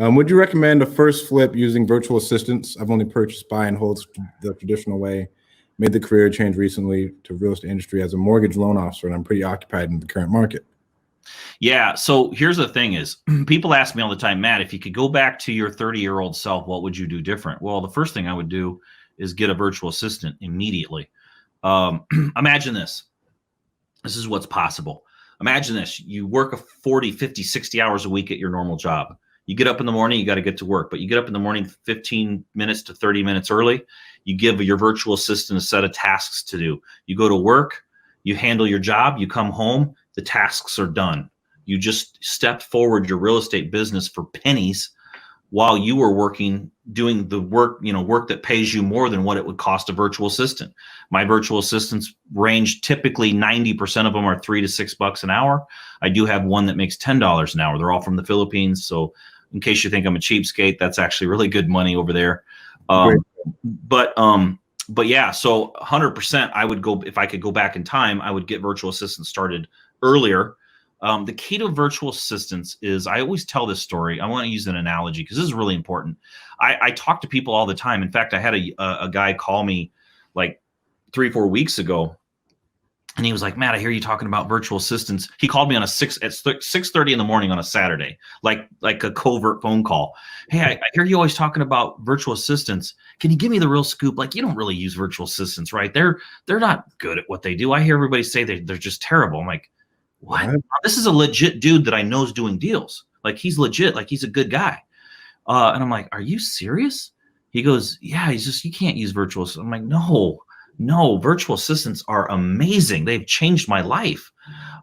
Would you recommend a first flip using virtual assistants? I've only purchased buy and holds the traditional way. Made the career change recently to real estate industry as a mortgage loan officer, and I'm pretty occupied in the current market. Yeah. So here's the thing is people ask me all the time, Matt, if you could go back to your 30-year-old self, what would you do different? Well, the first thing I would do is get a virtual assistant immediately. Imagine this. This is what's possible. Imagine this. You work a 40, 50, 60 hours a week at your normal job. You get up in the morning, you got to get to work, but you get up in the morning 15 minutes to 30 minutes early. You give your virtual assistant a set of tasks to do. You go to work, you handle your job, you come home, the tasks are done. You just stepped forward your real estate business for pennies while you were working, doing the work, work that pays you more than what it would cost a virtual assistant. My virtual assistants range typically 90% of them are $3 to $6 an hour. I do have one that makes $10 an hour. They're all from the Philippines. So in case you think I'm a cheapskate, that's actually really good money over there. But yeah, so 100% I would go, if I could go back in time, I would get virtual assistants started earlier. The key to virtual assistants is, I always tell this story. I want to use an analogy because this is really important. I talk to people all the time. In fact, I had a guy call me like 3-4 weeks ago, and he was like, Matt, I hear you talking about virtual assistants. He called me on at 6:30 in the morning on a Saturday, like a covert phone call. Hey, I hear you always talking about virtual assistants. Can you give me the real scoop? Like, you don't really use virtual assistants, right? They're not good at what they do. I hear everybody say they're just terrible. I'm like, what? This is a legit dude that I know is doing deals. Like, he's legit. Like, he's a good guy. And I'm like, are you serious? He goes, yeah. He's just, you can't use virtual. I'm like, no, virtual assistants are amazing. They've changed my life.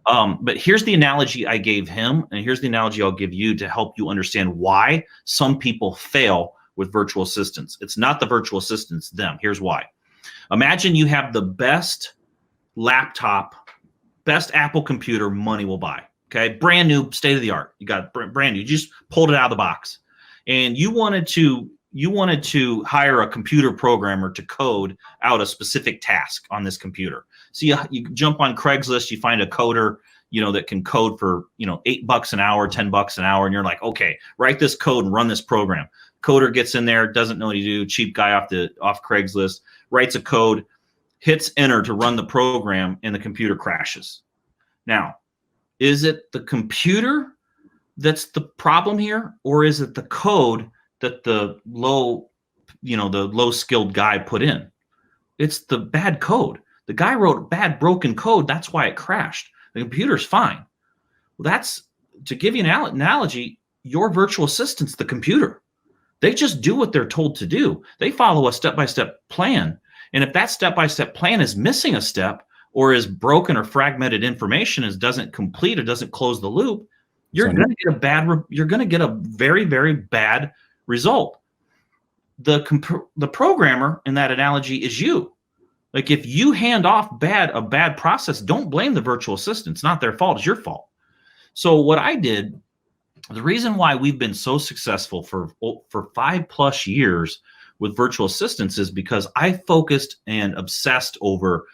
But here's the analogy I gave him, and here's the analogy I'll give you to help you understand why some people fail with virtual assistants. It's not the virtual assistants, them. Here's why. Imagine you have the best laptop, best Apple computer money will buy. Okay, brand new, state of the art. You got brand new. You just pulled it out of the box, and you wanted to hire a computer programmer to code out a specific task on this computer. So you jump on Craigslist, you find a coder, that can code for, $8 an hour, $10 an hour. And you're like, okay, write this code and run this program. Coder gets in there, doesn't know what to do. Cheap guy off Craigslist, writes a code, hits enter to run the program, and the computer crashes. Now, is it the computer that's the problem here, or is it the code that the low skilled guy put in? It's the bad code. The guy wrote bad broken code. That's why it crashed. The computer's fine. Well, that's, to give you an analogy, your virtual assistant's the computer. They just do what they're told to do. They follow a step-by-step plan. And if that step-by-step plan is missing a step, or is broken or fragmented information, doesn't complete or doesn't close the loop, you're going to get a very, very bad result. The programmer in that analogy is you. Like, if you hand off a bad process, don't blame the virtual assistant. It's not their fault. It's your fault. So what I did, the reason why we've been so successful for 5+ years with virtual assistants is because I focused and obsessed over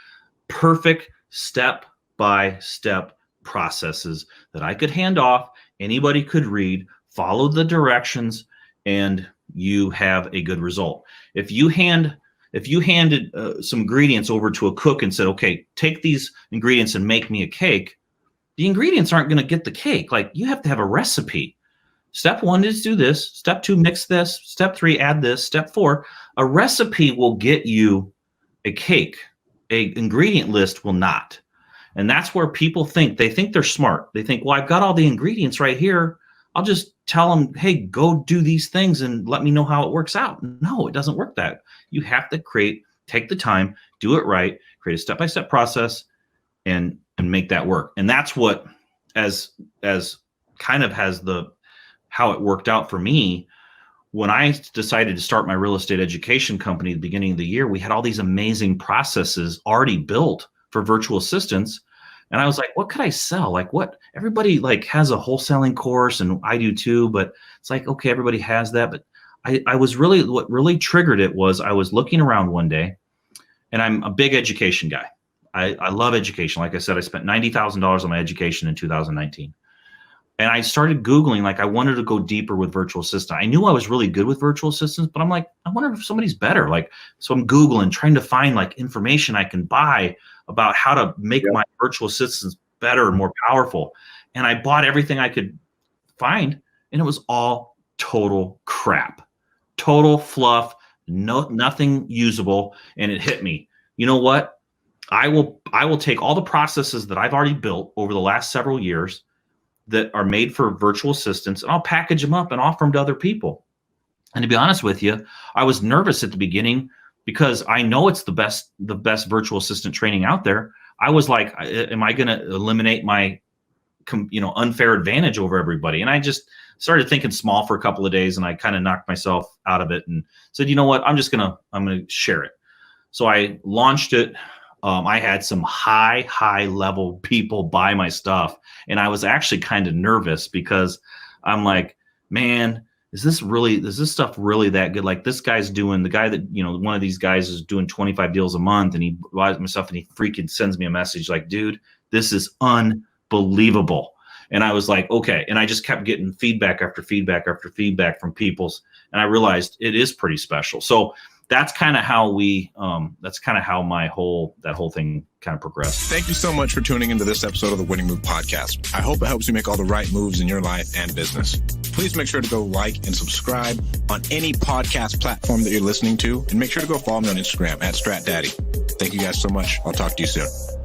perfect step-by-step processes that I could hand off, anybody could read, follow the directions, and you have a good result. If you handed some ingredients over to a cook and said, okay, take these ingredients and make me a cake, the ingredients aren't going to get the cake. Like, you have to have a recipe. Step 1 is do this. Step 2, mix this. Step 3, add this. Step 4, a recipe will get you a cake. A ingredient list will not. And that's where people think they're smart. They think, well, I've got all the ingredients right here. I'll just tell them, hey, go do these things and let me know how it works out. No, it doesn't work that. You have to take the time, do it right, create a step-by-step process, and make that work. And that's what, as kind of has how it worked out for me. When I decided to start my real estate education company at the beginning of the year, we had all these amazing processes already built for virtual assistants. And I was like, what could I sell? Like, what? Everybody has a wholesaling course, and I do too, but it's like, okay, everybody has that. But what really triggered it was I was looking around one day, and I'm a big education guy. I love education. Like I said, I spent $90,000 on my education in 2019. And I started Googling, like I wanted to go deeper with virtual assistant. I knew I was really good with virtual assistants, but I'm like, I wonder if somebody's better. Like, so I'm Googling, trying to find like information I can buy about how to make my virtual assistants better and more powerful. And I bought everything I could find, and it was all total crap, total fluff, nothing usable. And it hit me. You know what? I will take all the processes that I've already built over the last several years that are made for virtual assistants, and I'll package them up and offer them to other people. And to be honest with you, I was nervous at the beginning because I know it's the best virtual assistant training out there. I was like, am I going to eliminate my, unfair advantage over everybody? And I just started thinking small for a couple of days, and I kind of knocked myself out of it and said, you know what, I'm going to share it. So I launched it. I had some high level people buy my stuff, and I was actually kind of nervous because I'm like, man, is this stuff really that good? Like, this guy's doing, the guy that, one of these guys is doing 25 deals a month, and he buys my stuff, and he freaking sends me a message like, dude, this is unbelievable. And I was like, okay. And I just kept getting feedback after feedback after feedback from people's, and I realized it is pretty special. So that's kind of how that whole thing kind of progressed. Thank you so much for tuning into this episode of the Winning Move Podcast. I hope it helps you make all the right moves in your life and business. Please make sure to go like and subscribe on any podcast platform that you're listening to, and make sure to go follow me on Instagram @StratDaddy. Thank you guys so much. I'll talk to you soon.